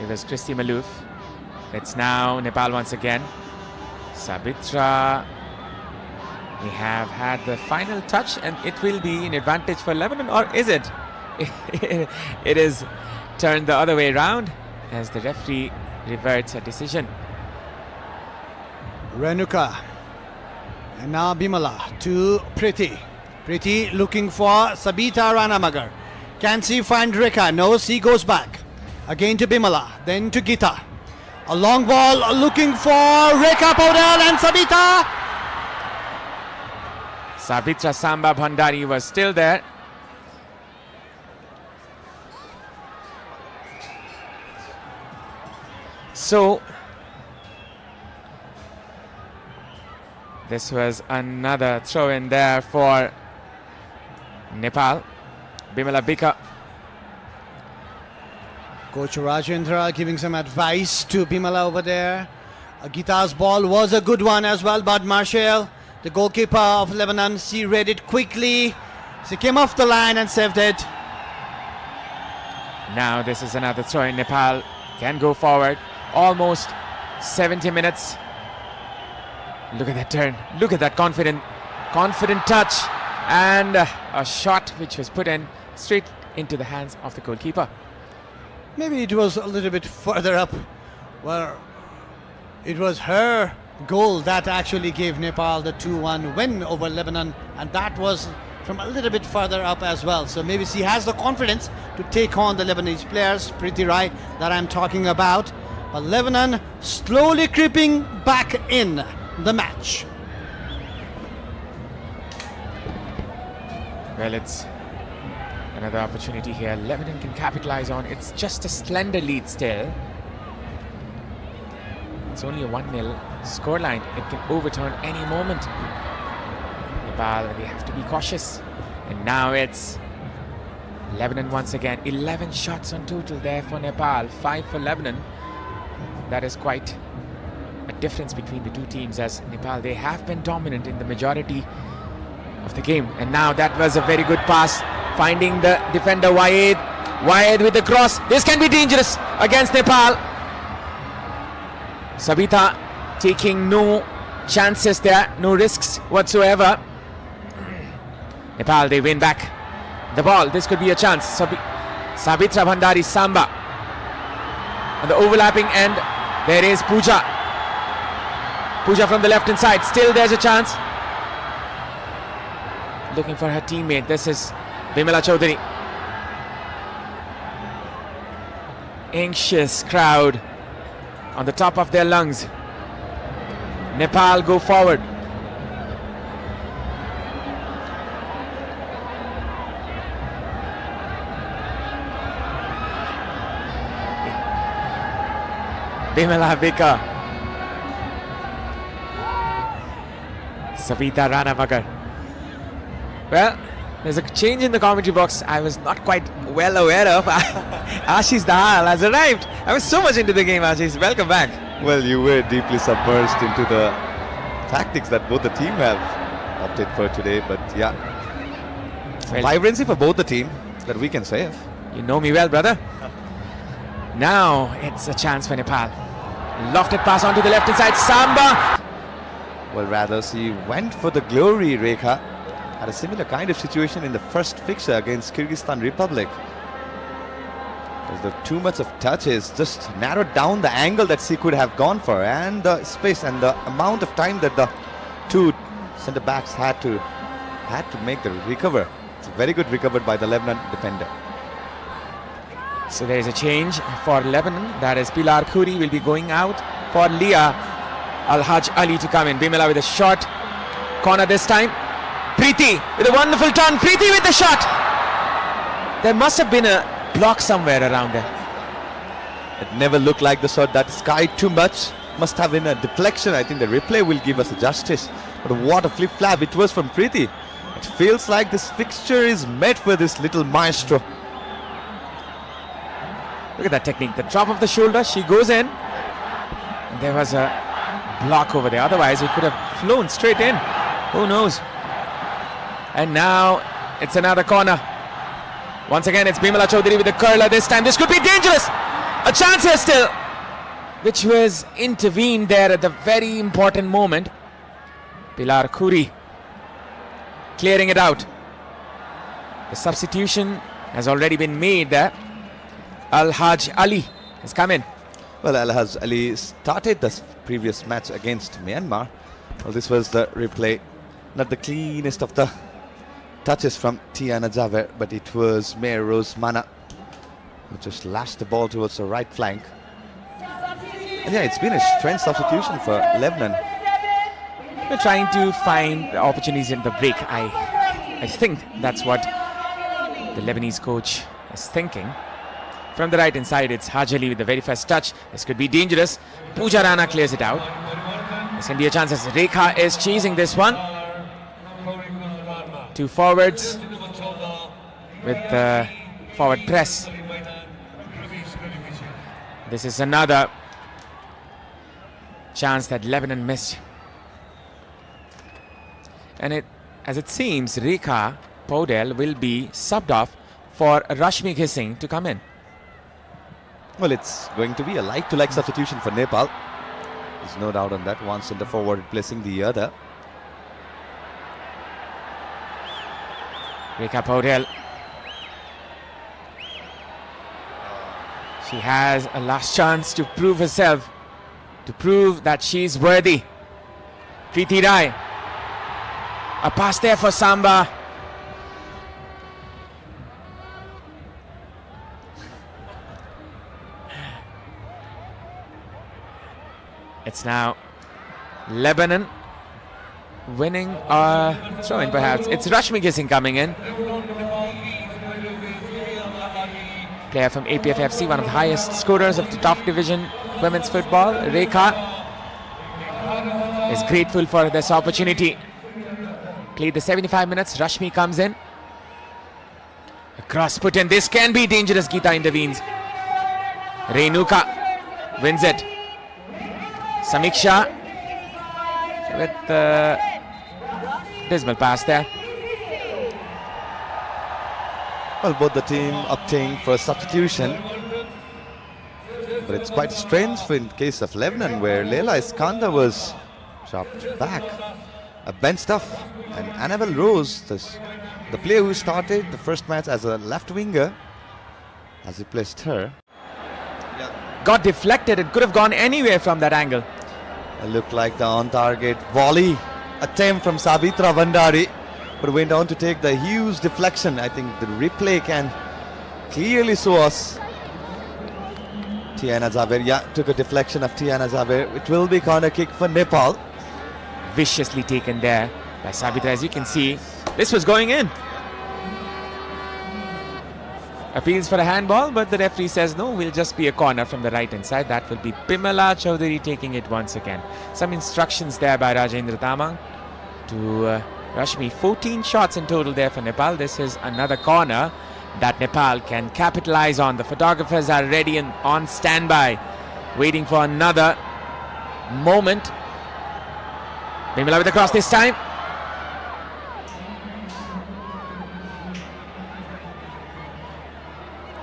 It was Christy Malouf. It's now Nepal once again. Sabitra. We have had the final touch, and it will be an advantage for Lebanon, or is it? It is turned the other way around as the referee reverts a decision. Renuka. And now Bimala to Preeti. Preeti looking for Sabita Ranamagar. Can she find Rekha? No, she goes back. Again to Bimala, then to Gita. A long ball looking for Rekha Paudel and Sabita. Sabitra Samba Bhandari was still there. So this was another throw in there for Nepal. Bimala Bika Coach Rajendra giving some advice to Bimala over there. Gita's ball was a good one as well, but Marshall, the goalkeeper of Lebanon, she read it quickly. She came off the line and saved it. Now this is another throw in. Nepal can go forward. Almost 70 minutes. Look at that turn. Look at that confident touch. And a shot which was put in straight into the hands of the goalkeeper. Maybe it was a little bit further up. Well, it was her goal that actually gave Nepal the 2-1 win over Lebanon, and that was from a little bit further up as well. So maybe she has the confidence to take on the Lebanese players, Preeti Rai, that I'm talking about. But Lebanon slowly creeping back in the match. Well, it's another opportunity here. Lebanon can capitalize on. It's just a slender lead still. It's only a 1-0 scoreline. It can overturn any moment. Nepal, they have to be cautious. And now it's Lebanon once again. 11 shots on total there for Nepal, 5 for Lebanon. That is quite a difference between the two teams, as Nepal, they have been dominant in the majority of the game. And now that was a very good pass, finding the defender Wayed. Wayed with the cross. This can be dangerous against Nepal. Sabitha taking no chances there, no risks whatsoever. Nepal, they win back the ball. This could be a chance. Sabitra Bhandari Samba on the overlapping end. There is Pooja. Pooja from the left hand side. Still there's a chance. Looking for her teammate. This is Bimala Chaudhary. Anxious crowd on the top of their lungs. Nepal go forward. Bimala Bika. Savita Rana Magar. Well, there's a change in the commentary box I was not quite well aware of. Ashish Dahal has arrived. I was so much into the game, Ashish. Welcome back. Well, you were deeply submerged into the tactics that both the team have opted for today. But yeah, Well, vibrancy for both the team that we can say. you know me well, brother. Now it's a chance for Nepal. Lofted pass onto the left hand side. Samba. Well, rather, she went for the glory, Rekha. Had a similar kind of situation in the first fixture against Kyrgyzstan Republic. The too much of touches just narrowed down the angle that she could have gone for, and the space and the amount of time that the two centre backs had to make the recover. It's very good recovered by the Lebanon defender. So there is a change for Lebanon. That is Pilar Khoury will be going out for Leah Al-Haj Ali to come in. Bimala with a shot. Corner this time. Preeti with a wonderful turn. Preeti with the shot. There must have been a block somewhere around there. It never looked like the shot that skied too much. Must have been a deflection. I think the replay will give us a justice. But what a flip flap it was from Preeti. It feels like this fixture is made for this little maestro. Look at that technique. The drop of the shoulder. She goes in. And there was a block over there. Otherwise, it could have flown straight in. Who knows? And now it's another corner. Once again, it's Bimala Chaudhary with the curler this time. This could be dangerous. A chance here still, which was intervened there at the very important moment. Pilar Khoury clearing it out. The substitution has already been made there. Al-Haj Ali has come in. Well, Al-Haj Ali started the previous match against Myanmar. Well, this was the replay. Not the cleanest of the touches from Tiana Javer, but it was Mayor Rose Mana who just lashed the ball towards the right flank. And yeah, it's been a strange substitution for Lebanon. We're trying to find opportunities in the break. I think that's what the Lebanese coach is thinking. From the right hand side, it's Haj Ali with the very first touch. This could be dangerous. Pooja Rana clears it out. This can be a chance as Rekha is chasing this one. Two forwards with the forward press. This is another chance that Lebanon missed. And as it seems, Rekha Podel will be subbed off for Rashmi Ghising to come in. Well, it's going to be a like-to-like substitution for Nepal. There's no doubt on that. One centre forward replacing the other. Rekha Podel. She has a last chance to prove herself, to prove that she's worthy. Preeti Rai. A pass there for Samba. It's now Lebanon winning a throw-in perhaps. It's Rashmi Ghising coming in. Player from APFFC, one of the highest scorers of the top division women's football. Rekha is grateful for this opportunity. Played the 75 minutes. Rashmi comes in. A cross put in. This can be dangerous. Geeta intervenes. Renuka wins it. Samiksha with the dismal pass there. Well, both the team opting for substitution. But it's quite strange in case of Lebanon, where Leila Iskandar was chopped back. A benched off. And Annabelle Rose, the player who started the first match as a left winger, has replaced her. Got deflected. It could have gone anywhere from that angle. It looked like the on-target volley attempt from Sabitra Bandari, but went on to take the huge deflection. I think the replay can clearly show us. Tiana Jaber, took a deflection of Tiana Jaber. It will be corner kick for Nepal. Viciously taken there by Sabitra. As you can see, this was going in. Appeals for a handball, but the referee says no, will just be a corner from the right hand side. That will be Bimala Chaudhary taking it once again. Some instructions there by Rajendra Tamang to Rashmi. 14 shots in total there for Nepal. This is another corner that Nepal can capitalize on. The photographers are ready and on standby, waiting for another moment. Bimala with the cross this time.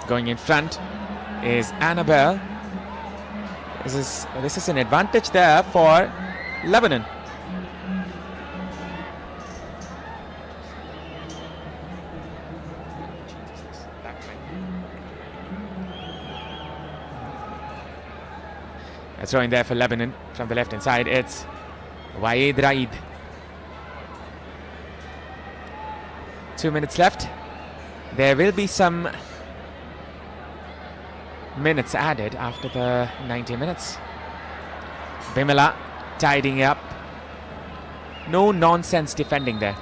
Going in front is Annabelle. This is an advantage there for Lebanon. A throw in there for Lebanon from the left hand side. It's Waed Raid. 2 minutes left. There will be some minutes added after the 90 minutes. Bimala tidying up. No nonsense defending there.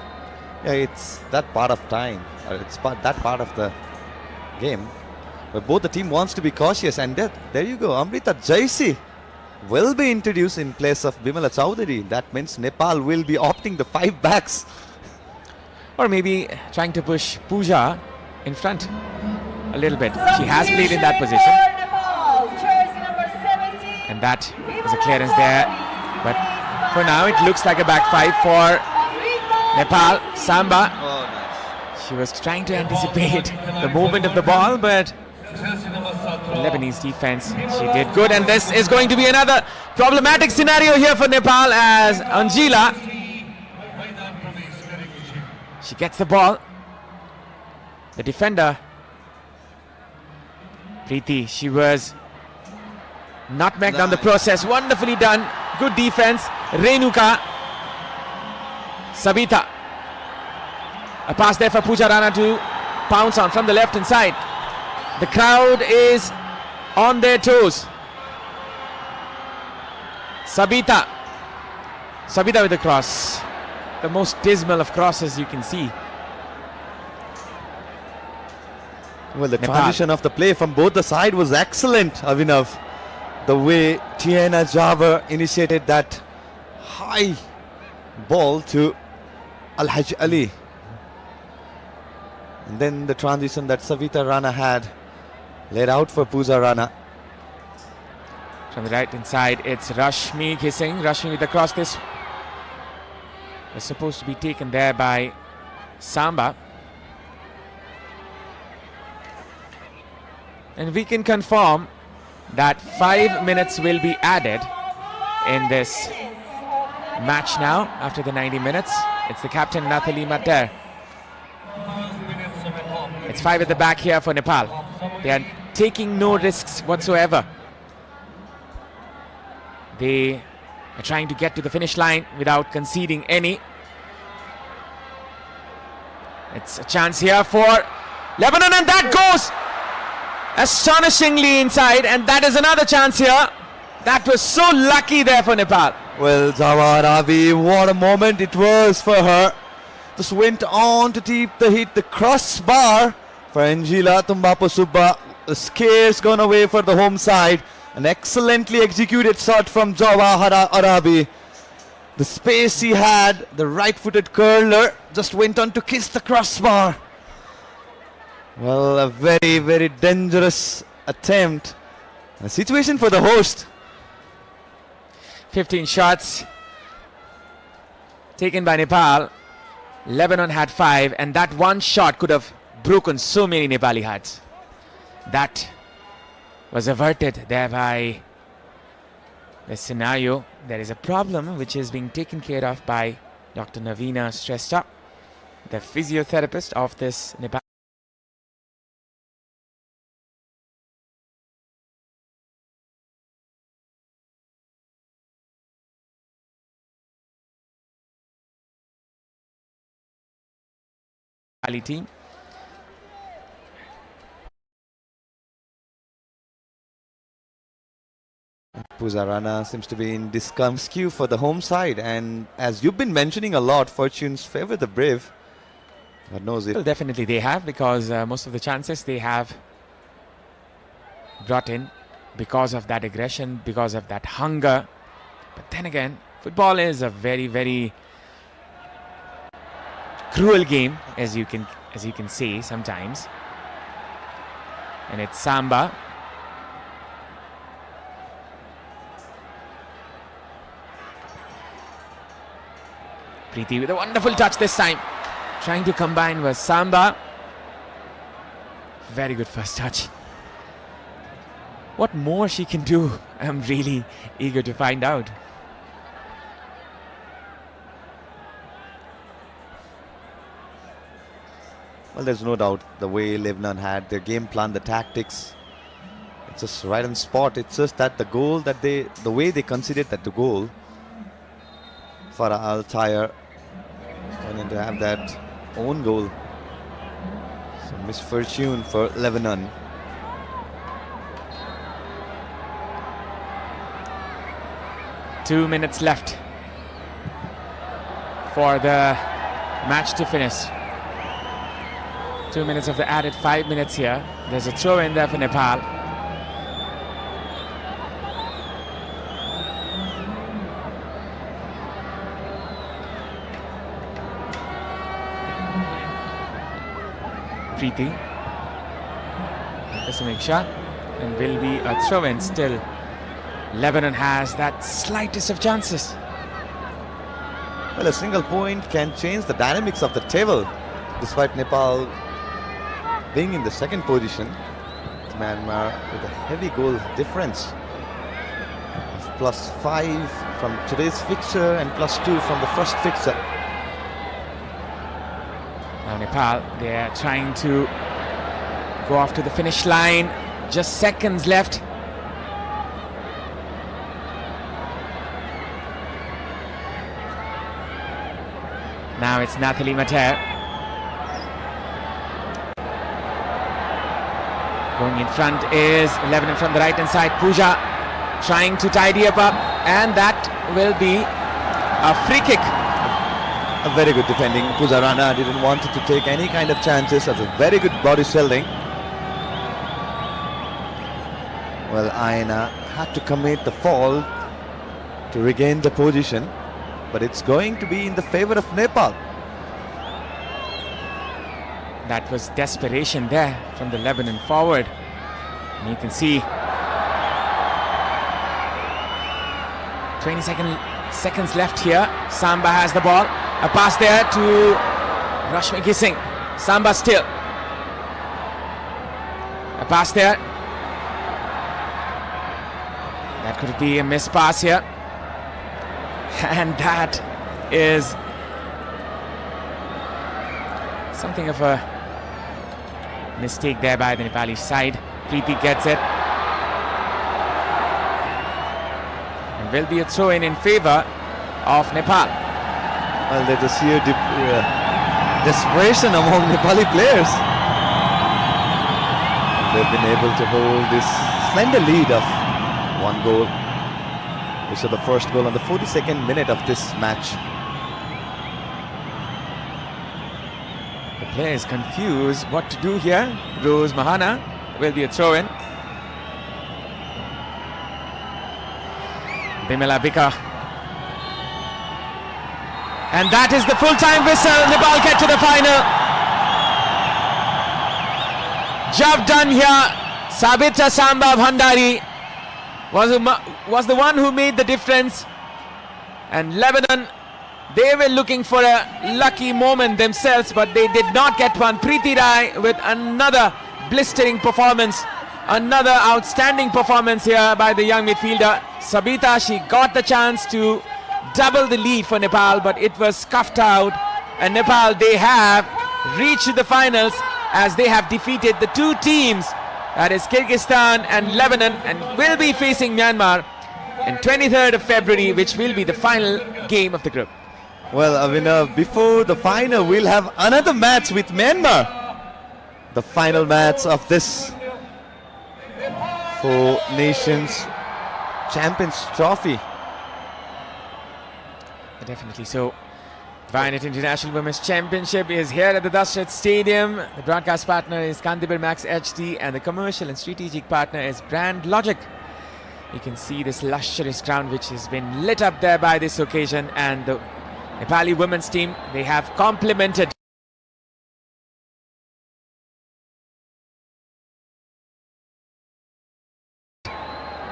Yeah, it's that part of time, or it's that part of the game where both the team wants to be cautious, and there you go. Amrita Jaisi will be introduced in place of Bimala Chaudhary. That means Nepal will be opting the 5 backs. Or maybe trying to push Pooja in front a little bit. She has played in that position. And that is a clearance there. But for now, it looks like a back 5 for Nepal. Samba. Oh, nice. She was trying to anticipate the movement of the ball, but the Lebanese defense, she did good. And this is going to be another problematic scenario here for Nepal, as Anjila, she gets the ball. The defender, Preeti, she was nutmegged on the process. Wonderfully done. Good defense. Renuka. Sabita. A pass there for Pooja Rana to pounce on from the left hand side. The crowd is on their toes. Sabita. Sabita with the cross. The most dismal of crosses you can see. Well, the Nepal. transition of the play from both the side was excellent, Avinav. The way Tiana Jaber initiated that high ball to Al-Haj Ali. And then the transition that Savita Rana had laid out for Pooja Rana. From the right hand side, it's Rashmi kissing. Rashmi with the cross. This was supposed to be taken there by Samba. And we can confirm that 5 minutes will be added in this match now after the 90 minutes. It's the captain Nathalie Mater. It's 5 at the back here for Nepal. They are taking no risks whatsoever. They are trying to get to the finish line without conceding any. It's a chance here for Lebanon, and that goes astonishingly inside, and that is another chance here. That was so lucky there for Nepal. Well, Jawad Avi, what a moment it was for her. Just went on to hit the crossbar for Angela Tumbapo Subba. The scares gone away for the home side. An excellently executed shot from Jawad Arabi. The space he had, the right-footed curler, just went on to kiss the crossbar. Well, a very, very dangerous attempt. A situation for the host. 15 shots taken by Nepal. Lebanon had 5, and that one shot could have broken so many Nepali hearts. That was averted there by the scenario. There is a problem which is being taken care of by Dr. Navina Shrestha, the physiotherapist of this Nepal. Team. Puzarana seems to be in discounts queue for the home side, and as you've been mentioning a lot, fortunes favor the brave. God knows it. Well, definitely they have, because most of the chances they have brought in because of that aggression, because of that hunger. But then again, football is a very, very cruel game, as you can see sometimes. And it's Samba. Preeti with a wonderful touch this time. Trying to combine was Samba. Very good first touch. What more she can do, I'm really eager to find out. Well, there's no doubt the way Lebanon had their game plan, the tactics, it's just right on spot. It's just that the goal that the way they considered that the goal, Farah Al-Tayar went in to have that own goal. So misfortune for Lebanon. Two minutes left for the match to finish. 2 minutes of the added 5 minutes here. There's a throw in there for Nepal. Preeti. That's a make shot, and will be a throw in still. Lebanon has that slightest of chances. Well, a single point can change the dynamics of the table, despite Nepal being in the second position. Myanmar with a heavy goal difference of +5 from today's fixture and +2 from the first fixture. Now Nepal, they are trying to go off to the finish line. Just seconds left. Now it's Nathalie Mater. Going in front is Lebanon from the right hand side. Pooja trying to tidy up, and that will be a free kick. A very good defending. Puzarana didn't want to take any kind of chances. That's a very good body shielding. Well, Aina had to commit the fall to regain the position, but it's going to be in the favor of Nepal. That was desperation there from the Lebanon forward. And you can see seconds left here. Samba has the ball. A pass there to Rashmi Singh. Samba still. A pass there. That could be a missed pass here. And that is something of a mistake there by the Nepali side. Preeti gets it. And will be a throw-in in favour of Nepal. Well, there's a sheer desperation among Nepali players. They've been able to hold this slender lead of 1 goal. We saw the first goal on the 42nd minute of this match. The player is confused what to do here. Rose Mahana will be a throw-in. Bimala Bika. And that is the full-time whistle. Nepal get to the final. Job done here. Sabitra Samba Bhandari was the one who made the difference. And Lebanon, they were looking for a lucky moment themselves, but they did not get one. Preeti Rai with another blistering performance. Another outstanding performance here by the young midfielder. Sabita, she got the chance to double the lead for Nepal, but it was scuffed out. And Nepal, they have reached the finals as they have defeated the two teams, that is Kyrgyzstan and Lebanon, and will be facing Myanmar on 23rd of February, which will be the final game of the group. Well, Avinav, before the final, we'll have another match with Myanmar. The final match of this Four Nations Champions Trophy. Definitely so. Vinet International Women's Championship is here at the Dashrath Stadium. The broadcast partner is Kandibir Max HD, and the commercial and strategic partner is Brand Logic. You can see this luxurious ground which has been lit up there by this occasion, and the Nepali women's team, they have complemented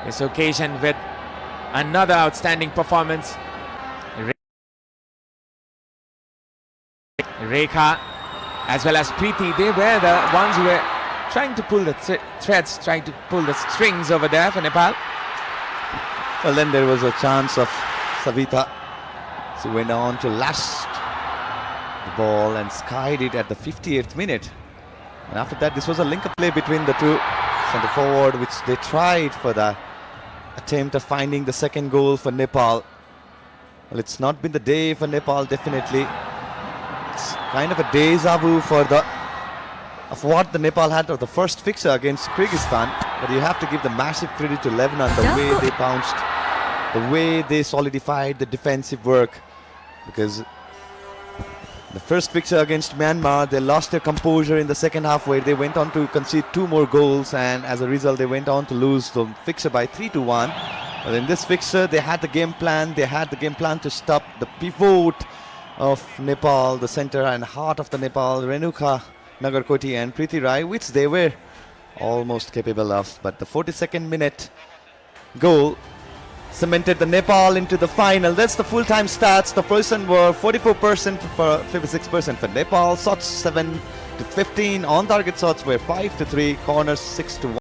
this occasion with another outstanding performance. Rekha as well as Preeti, they were the ones who were trying to pull the threads, trying to pull the strings over there for Nepal. Well, then there was a chance of Savita. She went on to lash the ball and skied it at the 58th minute. And after that, this was a link-up play between the two centre forward, which they tried for the attempt of finding the second goal for Nepal. Well, it's not been the day for Nepal, definitely. It's kind of a deja vu of what the Nepal had of the first fixture against Kyrgyzstan. But you have to give the massive credit to Lebanon, the way they bounced, the way they solidified the defensive work. Because the first fixture against Myanmar, they lost their composure in the second half, where they went on to concede 2 more goals, and as a result they went on to lose the fixture by 3-1. But in this fixture they had the game plan. They had the game plan to stop the pivot of Nepal, the center and heart of the Nepal, Renuka Nagarkoti and Preeti Rai, which they were almost capable of. But the 42nd minute goal cemented the Nepal into the final. That's the full-time stats. The person were 44% for 56% for Nepal. Shots 7-15. On-target shots were 5-3. Corners 6-1.